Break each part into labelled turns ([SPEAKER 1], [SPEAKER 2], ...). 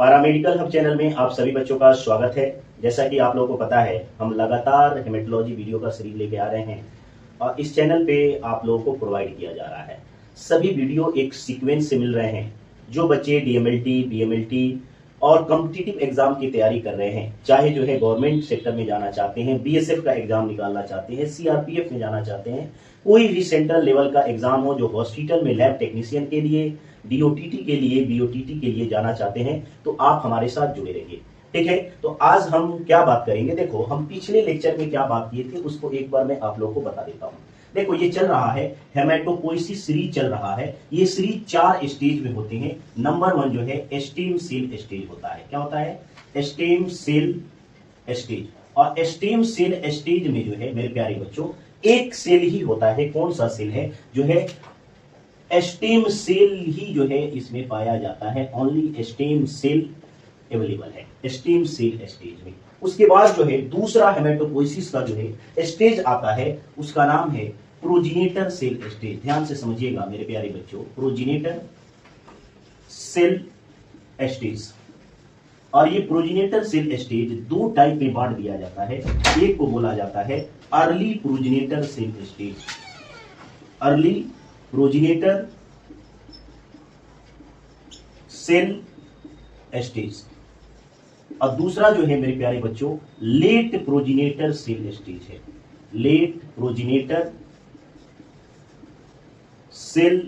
[SPEAKER 1] Paramedical hub channel में आप सभी बच्चों का स्वागत है। जैसा कि आप लोगों को पता है, हम लगातार हेमेटोलॉजी वीडियो का सीरीज लेके आ रहे हैं और इस चैनल पे आप लोगों को प्रोवाइड किया जा रहा है। सभी वीडियो एक सीक्वेंस से मिल रहे हैं। जो बच्चे डीएमएलटी, बीएमएलटी और कॉम्पिटिटिव एग्जाम की तैयारी कर रहे हैं, चाहे जो है गवर्नमेंट सेक्टर में जाना चाहते हैं, बीएसएफ का एग्जाम निकालना चाहते हैं, सीआरपीएफ में जाना चाहते हैं, कोई भी सेंट्रल लेवल का एग्जाम हो जो हॉस्पिटल में लैब टेक्नीशियन के लिए, डीओटीटी के लिए, बीओटीटी के लिए जाना चाहते हैं, तो आप हमारे साथ जुड़े रहिए। ठीक है, तो आज हम क्या बात करेंगे। देखो, हम पिछले लेक्चर में क्या बात किए थे उसको एक बार मैं आप लोगों को बता देता हूँ। देखो, ये चल रहा है हेमेटोपोइसिस सीरीज चल रहा है। ये सीरीज 4 स्टेज में होते हैं। नंबर 1 जो है स्टेम सेल स्टेज होता है। क्या होता है? Stem cell stage. और स्टेम सेल स्टेज में जो है मेरे प्यारे बच्चों, एक सेल ही होता है। कौन सा सेल है? जो है स्टेम सेल ही जो है इसमें पाया जाता है। ओनली स्टेम सेल अवेलेबल है स्टेम सेल स्टेज में। उसके बाद जो है दूसरा हेमेटोपोइसिस का जो है स्टेज आता है, उसका नाम है प्रोजिनेटर सेल स्टेज। ध्यान से समझिएगा मेरे प्यारे बच्चों, प्रोजिनेटर सेल स्टेज। और ये प्रोजिनेटर सेल स्टेज 2 टाइप में बांट दिया जाता है। एक को बोला जाता है early progenitor cell stage, early progenitor cell stage. और दूसरा जो है मेरे प्यारे बच्चों लेट प्रोजिनेटर सेल स्टेज है, लेट प्रोजिनेटर सेल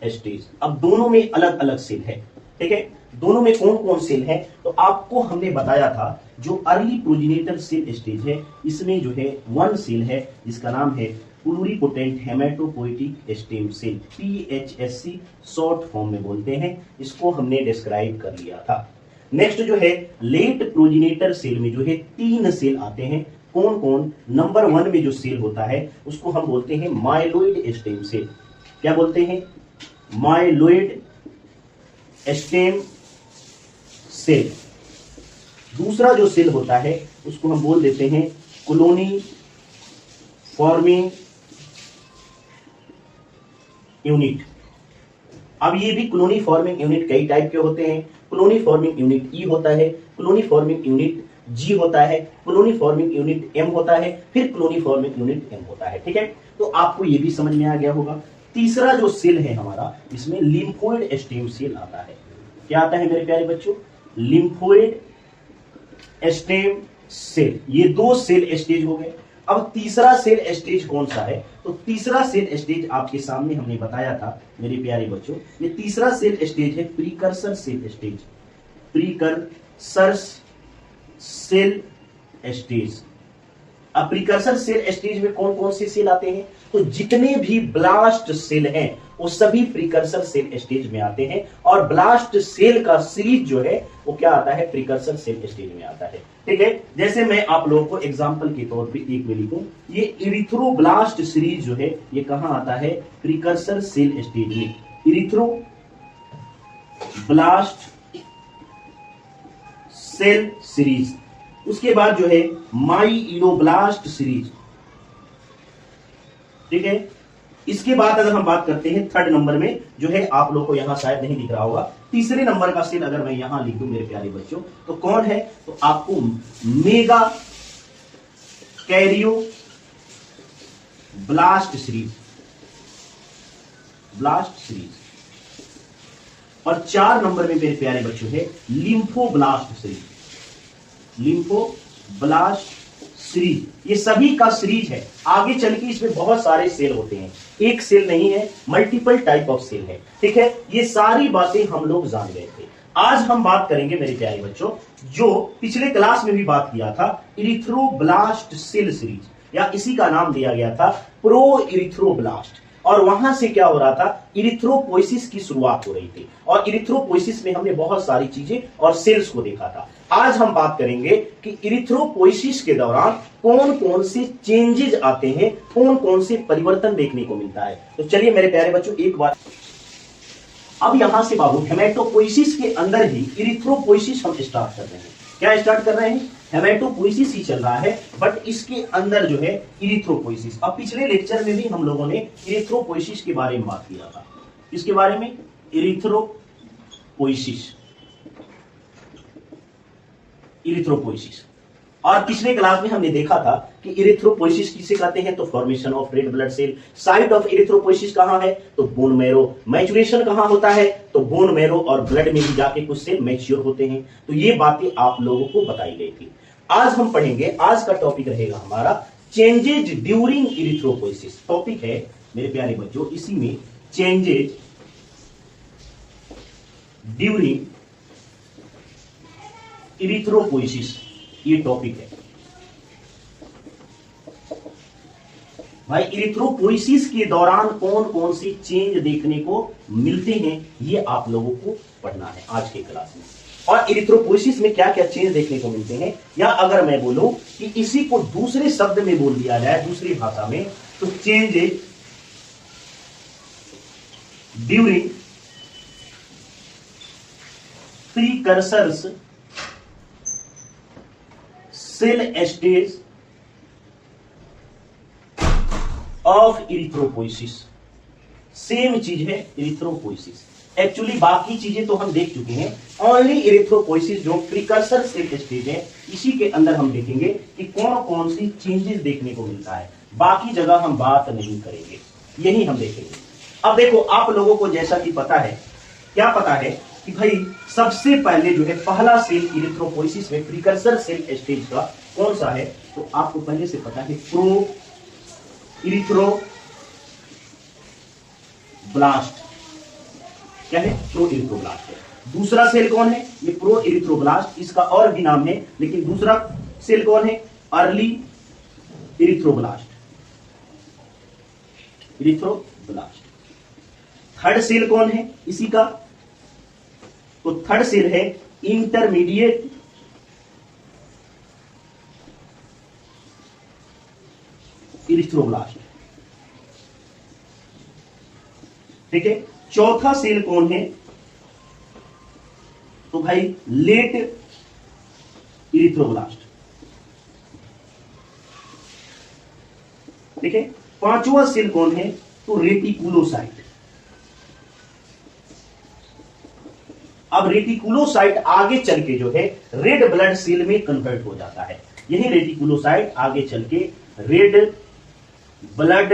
[SPEAKER 1] स्टेज। अब दोनों में अलग अलग सेल है। ठीक है, दोनों में कौन कौन सेल है? तो आपको हमने बताया था जो अर्ली प्रोजिनेटर सेल स्टेज है, इसमें जो है 1 सेल है जिसका नाम है pluripotent haematopoietic stem cell, PHSC short form में बोलते हैं। इसको हमने डिस्क्राइब कर लिया था। नेक्स्ट जो है लेट प्रोजिनेटर सेल में जो है 3 सेल आते हैं। कौन कौन? नंबर 1 में जो सेल होता है उसको हम बोलते हैं माइलोइड स्टेम सेल। क्या बोलते हैं? Myeloid stem cell. दूसरा जो सेल होता है उसको हम बोल देते हैं कॉलोनी फॉर्मिंग यूनिट। अब ये भी कॉलोनी फॉर्मिंग यूनिट कई टाइप के होते हैं। कॉलोनी फॉर्मिंग यूनिट ई होता है, कॉलोनी फॉर्मिंग यूनिट जी होता है, कॉलोनी फॉर्मिंग यूनिट एम होता है, फिर कॉलोनी फॉर्मिंग यूनिट एम होता है। ठीक है, तो आपको ये भी समझ में आ गया होगा। तीसरा जो सेल है हमारा, इसमें लिम्फोइड स्टेम सेल आता है। क्या आता है मेरे प्यारे बच्चों? Lymphoid stem cell. ये 2 सेल स्टेज हो गए। अब तीसरा सेल स्टेज कौन सा है? तो तीसरा सेल स्टेज आपके सामने हमने बताया था मेरे प्यारे बच्चों। ये तीसरा सेल स्टेज है precursor cell stage, precursor cell stage. अब प्रीकर्सर सेल स्टेज में कौन कौन से सेल आते हैं? तो जितने भी ब्लास्ट सेल हैं वो सभी प्रीकर्सर सेल स्टेज में आते हैं। और ब्लास्ट सेल का सीरीज जो है वो क्या आता है? प्रीकर्सर सेल स्टेज में आता है। ठीक है, जैसे मैं आप लोगों को एग्जांपल के तौर पे एक में लिखूं, ये इरिथ्रोब्लास्ट सीरीज जो है ये कहां आता है? प्रीकर्सर सेल स्टेज में। Erythroblast cell series. उसके बाद जो है माइलोब्लास्ट सीरीज। ठीक है, इसके बाद अगर हम बात करते हैं 3rd नंबर में, जो है आप लोग को यहां शायद नहीं दिख रहा होगा, तीसरे नंबर का सेल अगर मैं यहां लिख दूं मेरे प्यारे बच्चों, तो कौन है? तो आपको mega Cairo blast series, blast series. और 4 नंबर में मेरे प्यारे बच्चों है लिम्फोब्लास्ट सीरीज, लिम्फोब्लास्ट सीरीज। ये सभी का सीरीज है। आगे चल के इसमें बहुत सारे सेल होते हैं, एक सेल नहीं है, मल्टीपल टाइप ऑफ सेल है। ठीक है, ये सारी बातें हम लोग जान गए थे। आज हम बात करेंगे मेरे प्यारे बच्चों, जो पिछले क्लास में भी बात किया था, इरिथ्रोब्लास्ट सेल सीरीज, या इसी का नाम दिया गया था प्रो इरिथ्रोब्लास्ट। और वहां से क्या हो रहा था? इरिथ्रोपोइसिस की शुरुआत हो रही थी। और इरिथ्रोपोइसिस में हमने बहुत सारी चीजें और सेल्स को देखा था। आज हम बात करेंगे कि इरिथ्रोपोइसिस के दौरान कौन कौन से चेंजेस आते हैं, कौन कौन से परिवर्तन देखने को मिलता है। तो चलिए मेरे प्यारे बच्चों, एक बार अब यहां से बाबू हेमेटोपोइसिस के अंदर ही इरिथ्रोपोइसिस हम स्टार्ट कर रहे हैं। क्या स्टार्ट कर रहे हैं? हेमेटोपोइसिस ही चल रहा है, बट इसके अंदर जो है इरिथ्रोपोइसिस। अब पिछले लेक्चर में भी हम लोगों ने इरिथ्रोपोइसिस के बारे में बात किया था। इसके बारे में इरिथ्रोपोइसिस। इरिथ्रोपोइसिस। और पिछले क्लास में हमने देखा था कि इरिथ्रोपोइसिस किसे कहते हैं, तो formation of red blood cell. Site of erythropoiesis कहां है, तो बोन मैरो। मैचुरेशन कहां होता है, तो बोन मैरो और ब्लड में भी जाके कुछ सेल मैच्योर होते हैं। तो ये बातें आप लोगों को बताई गई थी। आज हम पढ़ेंगे, आज का टॉपिक रहेगा हमारा चेंजेज ड्यूरिंग इरिथ्रोपोइसिस। टॉपिक है मेरे प्यारे बच्चों इसी में चेंजेज ड्यूरिंग इरिथ्रोपोइसिस, ये टॉपिक है भाई। इरिथ्रोपोइसिस के दौरान कौन कौन सी चेंज देखने को मिलते हैं, ये आप लोगों को पढ़ना है आज के क्लास में। और इरिथ्रोपोइसिस में क्या क्या चेंज देखने को मिलते हैं, या अगर मैं बोलूं कि इसी को दूसरे शब्द में बोल दिया जाए, दूसरी भाषा में, तो changes during precursors cell stage of erythropoiesis. Same चीज है इरिथ्रोपोइसिस। एक्चुअली बाकी चीजें तो हम देख चुके हैं, ओनली इरिथ्रोपोइसिस जो प्रीकर्सर सेल स्टेज है, इसी के अंदर हम देखेंगे कि कौन कौन सी चेंजेस देखने को मिलता है। बाकी जगह हम बात नहीं करेंगे, यही हम देखेंगे। अब देखो, आप लोगों को जैसा कि पता है, क्या पता है कि भाई सबसे पहले जो है पहला सेल इरिथ्रोपोइसिस में प्रीकर्सर सेल स्टेज का कौन सा है, तो आपको पहले से पता है प्रो इरिथ्रोब्लास्ट। क्या है, प्रो इरिथ्रोब्लास्ट है। दूसरा सेल कौन है, ये प्रो इरिथ्रोब्लास्ट, इसका और भी नाम है, लेकिन दूसरा सेल कौन है, अर्ली इरिथ्रोब्लास्ट। थर्ड सेल कौन है इसी का, तो थर्ड सेल है इंटरमीडिएट इरिथ्रोब्लास्ट। ठीक है। चौथा सेल कौन है, तो भाई लेट इरिथ्रोब्लास्ट। ठीक है। पांचवा सेल कौन है, तो रेटिकुलोसाइट। अब रेटिकुलोसाइट आगे चल के जो है रेड ब्लड सेल में कन्वर्ट हो जाता है। यही रेटिकुलोसाइट आगे चल के रेड ब्लड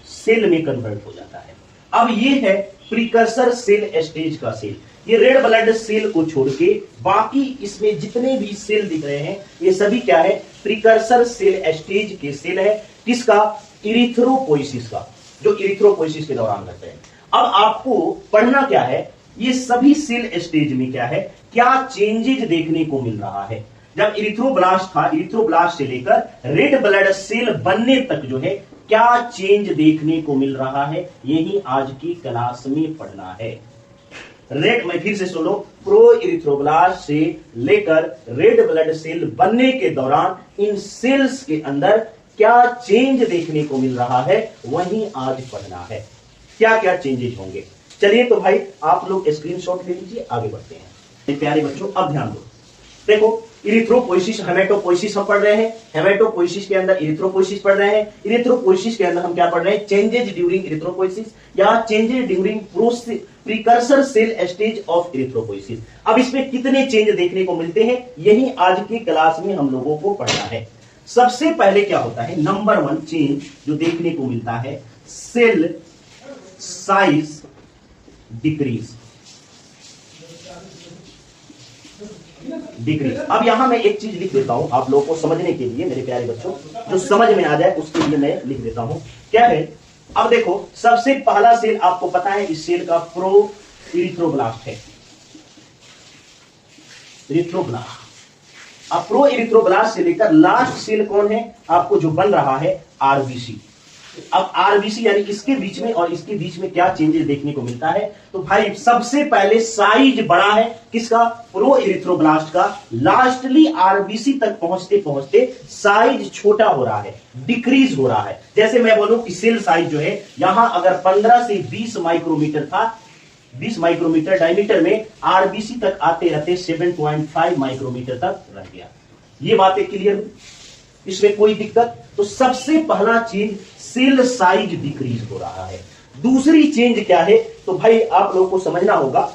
[SPEAKER 1] सेल में कन्वर्ट हो जाता है। अब ये है प्रीकर्सर सेल स्टेज का सेल। ये रेड ब्लड सेल को छोड़ के बाकी इसमें जितने भी सेल दिख रहे हैं, ये सभी क्या है, प्रीकर्सर सेल स्टेज के सेल है। किसका, इरिथ्रोपोइसिस का, जो इरिथ्रोपोइसिस के दौरान रहते हैं। अब आपको पढ़ना क्या है, ये सभी सेल स्टेज में क्या है, क्या चेंजेज देखने को मिल रहा है। जब इरिथ्रोब्लास्ट था, इरिथ्रोब्लास्ट से लेकर रेड ब्लड सेल बनने तक जो है क्या चेंज देखने को मिल रहा है, यही आज की क्लास में पढ़ना है। रेड, मैं फिर से सुनो, प्रो इरिथ्रोब्लास्ट से लेकर रेड ब्लड सेल बनने के दौरान इन सेल्स के अंदर क्या चेंज देखने को मिल रहा है, वही आज पढ़ना है। क्या क्या चेंजेज होंगे, चलिए तो भाई आप लोग स्क्रीनशॉट ले लीजिए, आगे बढ़ते हैं। मेरे प्यारे बच्चों अब ध्यान दो, देखो इरिथ्रोपोइसिस, हेमेटोपोइसिस हम पढ़ रहे हैं। हेमेटोपोइसिस के अंदर इरिथ्रोपोइसिस पढ़ रहे हैं। इरिथ्रोपोइसिस के अंदर हम क्या पढ़ रहे हैं, चेंजेज ड्यूरिंग इरिथ्रोपोइसिस या changes during precursor cell stage of erythropoiesis. अब इसमें कितने चेंज देखने को मिलते हैं, यही आज की क्लास में हम लोगों को पढ़ना है। सबसे पहले क्या होता है, नंबर 1 चेंज जो देखने को मिलता है, सेल साइज डिक्रीज। अब यहां मैं एक चीज लिख देता हूं आप लोगों को समझने के लिए, मेरे प्यारे बच्चों, जो समझ में आ जाए उसके लिए मैं लिख देता हूं। क्या है, अब देखो सबसे पहला सेल आपको पता है, इस सेल का प्रो इरिथ्रोब्लास्ट है, इरिथ्रोब्लास्ट। अब प्रो इरिथ्रोब्लास्ट से लेकर लास्ट सेल कौन है आपको जो बन रहा है, आरबीसी। अब आरबीसी यानी इसके बीच में और इसके बीच में क्या चेंजेस देखने को मिलता है, तो भाई सबसे पहले साइज बड़ा है किसका, प्रो इरिथ्रोब्लास्ट का। लास्टली आरबीसी तक पहुंचते पहुंचते साइज छोटा हो रहा है, डिक्रीज हो रहा है। जैसे मैं बोलूं कि सेल साइज जो है यहां अगर 15 से 20 माइक्रोमीटर था, 20 माइक्रोमीटर डायमीटर में, आरबीसी तक आते रहते 7.5 माइक्रोमीटर तक रह गया। ये बातें क्लियर, इसमें कोई दिक्कत। तो सबसे पहला चेंज सेल साइज डिक्रीज हो रहा है। दूसरी चेंज क्या है, तो भाई आप लोगों को समझना होगा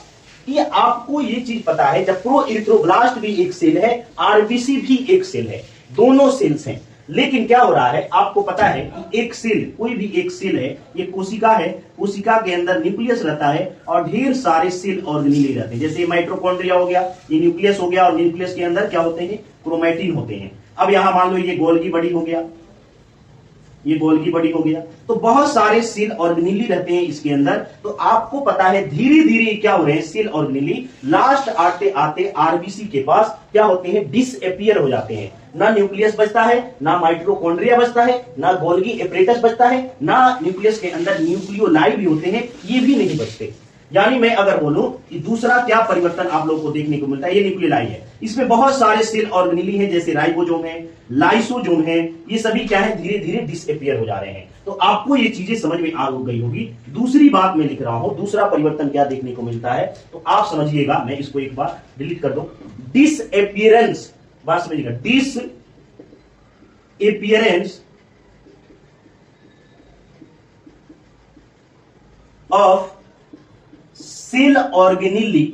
[SPEAKER 1] कि आपको ये चीज पता है जब प्रो इरिथ्रोब्लास्ट भी एक सेल है, आरबीसी भी एक सेल है, दोनों सेल्स हैं। लेकिन क्या हो रहा है, आपको पता है कि एक सेल, कोई भी एक सेल है, ये कोशिका है, कोशिका के अंदर न्यूक्लियस रहता है और ढेर सारे सेल ऑर्गेनेली रहते हैं। जैसे माइटोकॉन्ड्रिया हो गया, ये न्यूक्लियस हो गया, और न्यूक्लियस के अंदर क्या होते हैं, क्रोमैटिन होते हैं। अब यहां मान लो ये गोल्गी बॉडी हो गया, ये गोल्गी बॉडी हो गया, तो बहुत सारे सेल ऑर्गेनेली रहते हैं इसके अंदर। तो आपको पता है धीरे धीरे क्या हो रहे हैं, सेल ऑर्गेनेली लास्ट आते आते आरबीसी के पास क्या होते हैं, डिसअपीयर हो जाते हैं। ना न्यूक्लियस बचता है, ना माइटोकॉन्ड्रिया बचता है, ना गोल्गी एपरेटस बचता है, ना न्यूक्लियस के अंदर न्यूक्लियोलाई भी होते हैं, ये भी नहीं बचते। यानी मैं अगर बोलूं कि दूसरा क्या परिवर्तन आप लोगों को देखने को मिलता है, ये न्यूक्लियोलाई है, इसमें बहुत सारे सेल ऑर्गेनेली हैं, जैसे राइबोसोम है, लाइसोसोम है, ये सभी क्या है, धीरे धीरे डिसअपीयर हो जा रहे हैं। तो आपको ये चीजें समझ में आ गई होगी। दूसरी बात मैं लिख रहा हूं, दूसरा परिवर्तन क्या देखने को मिलता है, तो आप समझिएगा, मैं इसको एक बार डिलीट कर दूं। डिसअपीयरेंस, बात समझिएगा, डिसअपीयरेंस ऑफ सेल ऑर्गेनेली,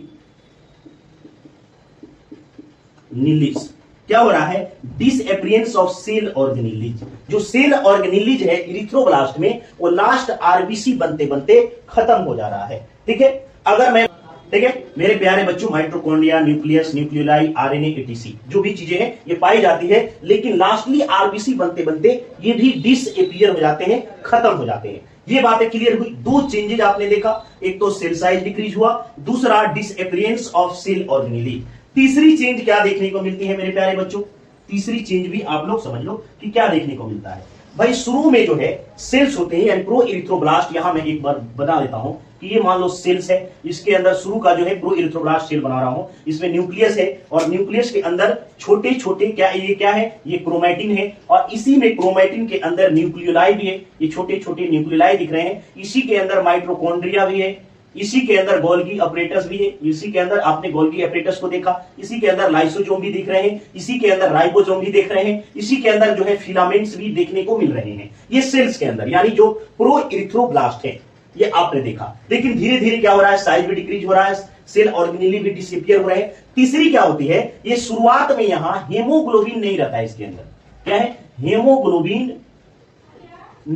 [SPEAKER 1] क्या हो रहा है, डिसअपीयरेंस ऑफ सेल ऑर्गेनेलीज। जो सेल ऑर्गेनेलीज है इरिथ्रोब्लास्ट में, वो लास्ट आरबीसी बनते बनते खत्म हो जा रहा है। ठीक है, अगर मैं, ठीक है मेरे प्यारे बच्चों, mitochondria, nucleus, nucleoli, RNA, ETC जो भी चीजें हैं ये पाई जाती है, लेकिन लास्टली आरबीसी बनते बनते ये भी डिसअपीयर हो जाते हैं, खत्म हो जाते हैं। ये बातें क्लियर हुई। दो चेंजेज आपने देखा, एक तो सेल साइज डिक्रीज हुआ, दूसरा डिसअपीयरेंस ऑफ सेल ऑर्गेनेली। तीसरी चेंज क्या देखने को मिलती है मेरे प्यारे बच्चों, तीसरी चेंज भी आप लोग समझ लो कि क्या देखने को मिलता है। भाई शुरू में जो है सेल्स होते हैं, यानी प्रो इरिथ्रोब्लास्ट, यहां मैं एक बार बता देता हूं कि ये मान लो सेल्स है, इसके अंदर शुरू का जो है प्रो इरिथ्रोब्लास्ट सेल बना रहा हूं, इसमें न्यूक्लियस है, और न्यूक्लियस के अंदर छोटे छोटे क्या है, ये क्रोमैटिन है, और इसी में क्रोमैटिन के अंदर न्यूक्लियोलाई भी है, ये छोटे छोटे न्यूक्लियोलाई दिख रहे हैं। इसी के अंदर माइटोकॉन्ड्रिया भी है, इसी के अंदर गोल्गी अपरेटस भी है, इसी के अंदर आपने गोल्गी अपरेटस को देखा, इसी के अंदर लाइसोसोम भी दिख रहे हैं, इसी के अंदर राइबोसोम भी देख रहे हैं, इसी के अंदर जो है फिलामेंट्स भी देखने को मिल रहे हैं। ये सेल्स के अंदर, यानी जो प्रो इरिथ्रोब्लास्ट है, ये आपने देखा। लेकिन धीरे धीरे क्या हो रहा है, साइज भी डिक्रीज हो रहा है, सेल ऑर्गेनेली भी डिसअपीयर हो रहे हैं। तीसरी क्या होती है, ये शुरुआत में यहां हेमोग्लोबिन नहीं रहता है, इसके अंदर क्या है, हेमोग्लोबिन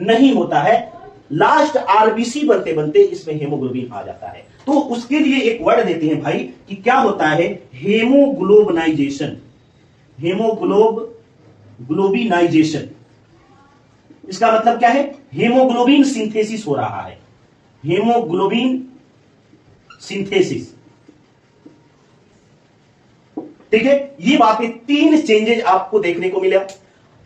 [SPEAKER 1] नहीं होता है, लास्ट आरबीसी बनते बनते इसमें हेमोग्लोबिन आ जाता है। तो उसके लिए एक वर्ड देते हैं भाई कि क्या होता है, हेमोग्लोबिनाइजेशन, हेमोग्लोबिनाइजेशन। इसका मतलब क्या है, हेमोग्लोबिन सिंथेसिस हो रहा है, हेमोग्लोबिन सिंथेसिस। ठीक है, ये बातें, तीन चेंजेज आपको देखने को मिला।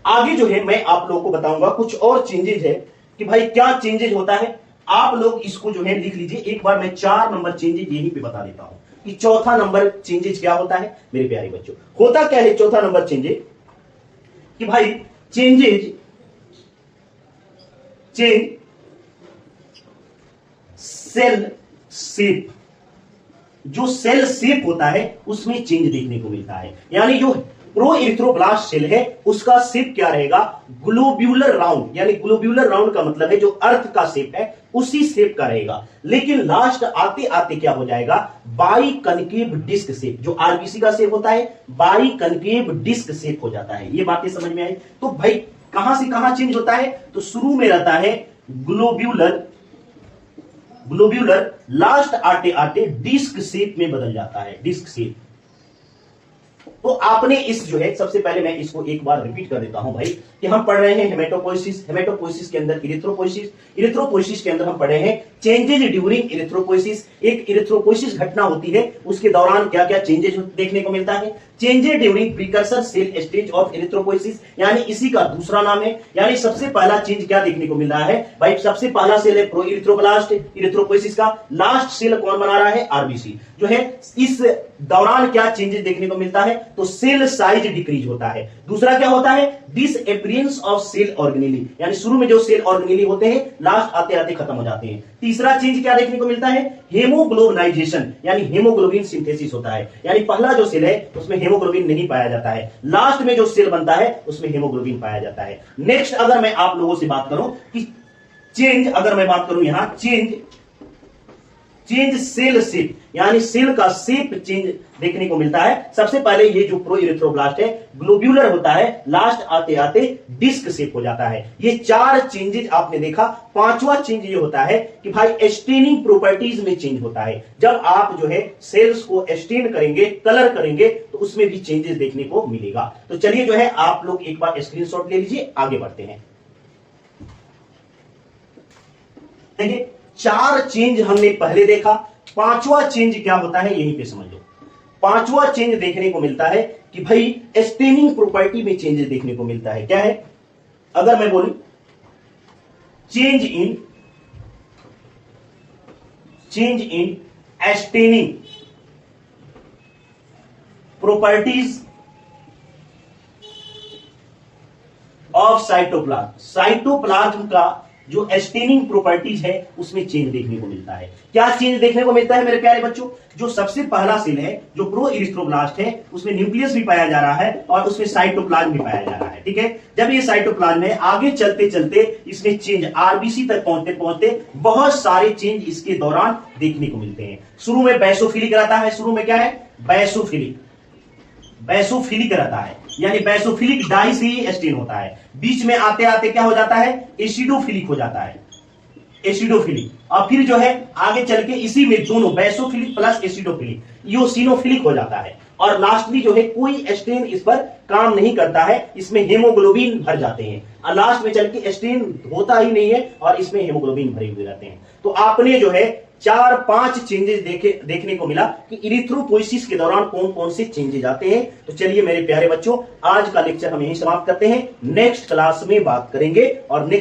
[SPEAKER 1] आगे जो है मैं आप लोगों को बताऊंगा कुछ और चेंजेज है कि भाई क्या चेंजेज होता है। आप लोग इसको जो है लिख लीजिए, एक बार मैं 4 नंबर चेंजेज यहीं पे बता देता हूं कि चौथा नंबर चेंजेज क्या होता है मेरे प्यारे बच्चों। होता क्या है चौथा नंबर चेंजेज, कि भाई चेंज सेल शेप, जो सेल शेप होता है उसमें चेंज देखने को मिलता है। यानी जो प्रो इरिथ्रोब्लास्ट सेल है उसका शेप क्या रहेगा, ग्लोब्यूलर राउंड, यानी ग्लोब्यूलर राउंड का मतलब है जो अर्थ का शेप है उसी शेप का रहेगा। लेकिन लास्ट आते आते क्या हो जाएगा, बाई कनकेव डिस्क शेप, जो आरबीसी का शेप होता है बाई कनकेव डिस्क शेप हो जाता है। ये बातें समझ में आई। तो भाई कहां से कहां चेंज होता है, तो शुरू में रहता है ग्लोब्यूलर, लास्ट आते आते डिस्क शेप में बदल जाता है, डिस्क शेप। तो आपने इस जो है, सबसे पहले मैं इसको एक बार रिपीट कर देता हूं भाई, कि हम पढ़ रहे हैं हेमेटोपोइसिस, हेमेटोपोइसिस के अंदर इरिथ्रोपोइसिस, इरिथ्रोपोइसिस के अंदर हम पढ़ रहे हैं चेंजेज ड्यूरिंग इरिथ्रोपोइसिस। एक इरिथ्रोपोइसिस घटना होती है, उसके दौरान क्या क्या चेंजेज देखने को मिलता है, changes during precursor cell stage of erythropoiesis, यानी इसी का दूसरा नाम है। यानी सबसे पहला चेंज क्या देखने को मिल रहा है भाई, सबसे पहला सेल है प्रो इरिथ्रोब्लास्ट, इरिथ्रोपोइसिस का लास्ट सेल कौन बना रहा है, आरबीसी जो है। इस दौरान क्या चेंजेस देखने को मिलता है, तो सेल साइज डिक्रीज होता है। दूसरा क्या होता है, डिसअपीयरेंस ऑफ सेल ऑर्गेनेली, यानी शुरू में जो सेल ऑर्गेनेली होते हैं लास्ट आते आते खत्म हो जाते हैं। तीसरा चेंज क्या देखने को मिलता है, हेमोग्लोबिनाइजेशन, यानी हेमोग्लोबिन सिंथेसिस होता है। यानी पहला जो सेल है उसमें हेमोग्लोबिन नहीं पाया जाता है, लास्ट में जो सेल बनता है उसमें हेमोग्लोबिन पाया जाता है। नेक्स्ट अगर मैं आप लोगों से बात करूं कि चेंज, अगर मैं बात करूं यहां चेंज सेल शेप, यानी सेल का शेप चेंज देखने को मिलता है। सबसे पहले ये जो प्रो इरिथ्रोब्लास्ट है ग्लोब्यूलर होता है, लास्ट आते आते डिस्क शेप हो जाता है। ये 4 चेंजेस आपने देखा। 5वां चेंज ये होता है कि भाई स्टेनिंग प्रॉपर्टीज में चेंज होता है। जब आप जो है सेल्स को स्टेन करेंगे, कलर करेंगे, तो उसमें भी चेंजेस देखने को मिलेगा। तो चलिए जो है आप लोग एक बार स्क्रीनशॉट ले लीजिए, आगे बढ़ते हैं। देखिए 4 चेंज हमने पहले देखा। 5वां चेंज क्या होता है यहीं पे समझ लो। 5वां चेंज देखने को मिलता है कि भाई स्टेनिंग प्रॉपर्टी में चेंजेस देखने को मिलता है। क्या है? अगर मैं बोलूं change in staining properties of cytoplasm, cytoplasm का जो स्टेनिंग प्रॉपर्टीज है उसमें चेंज देखने को मिलता है। क्या चेंज देखने को मिलता है मेरे प्यारे बच्चों? जो सबसे पहला सेल है जो प्रो इरिथ्रोब्लास्ट है, उसमें न्यूक्लियस भी पाया जा रहा है और उसमें साइटोप्लाज्म भी पाया जा रहा है। ठीक है, जब ये साइटोप्लाज्म है, आगे चलते चलते इसमें चेंज आरबीसी तक पहुंचते पहुंचते बहुत सारे चेंज इसके दौरान देखने को मिलते हैं। शुरू में बेसोफिलिक रहता है। शुरू में क्या है? बेसोफिलिक रहता है, यानी बेसोफिलिक डाई से ही स्टेन होता है। बीच में आते आते क्या हो जाता है? एसिडोफिलिक हो जाता है, एसिडोफिलिक। और फिर जो है आगे चल के इसी में दोनों बेसोफिलिक प्लस एसिडोफिलिक इओसिनोफिलिक हो जाता है। और लास्टली जो है कोई स्टेन इस पर काम नहीं करता है, इसमें हेमोग्लोबिन भर जाते हैं और लास्ट में चल के स्टेन होता ही नहीं है और इसमें हेमोग्लोबिन भरे हुए रहते हैं। तो आपने जो है 4-5 चेंजेस देखने को मिला कि इरिथ्रोपोइसिस के दौरान कौन कौन से चेंजेस आते हैं। तो चलिए मेरे प्यारे बच्चों, आज का लेक्चर हम यहीं समाप्त करते हैं। नेक्स्ट क्लास में बात करेंगे और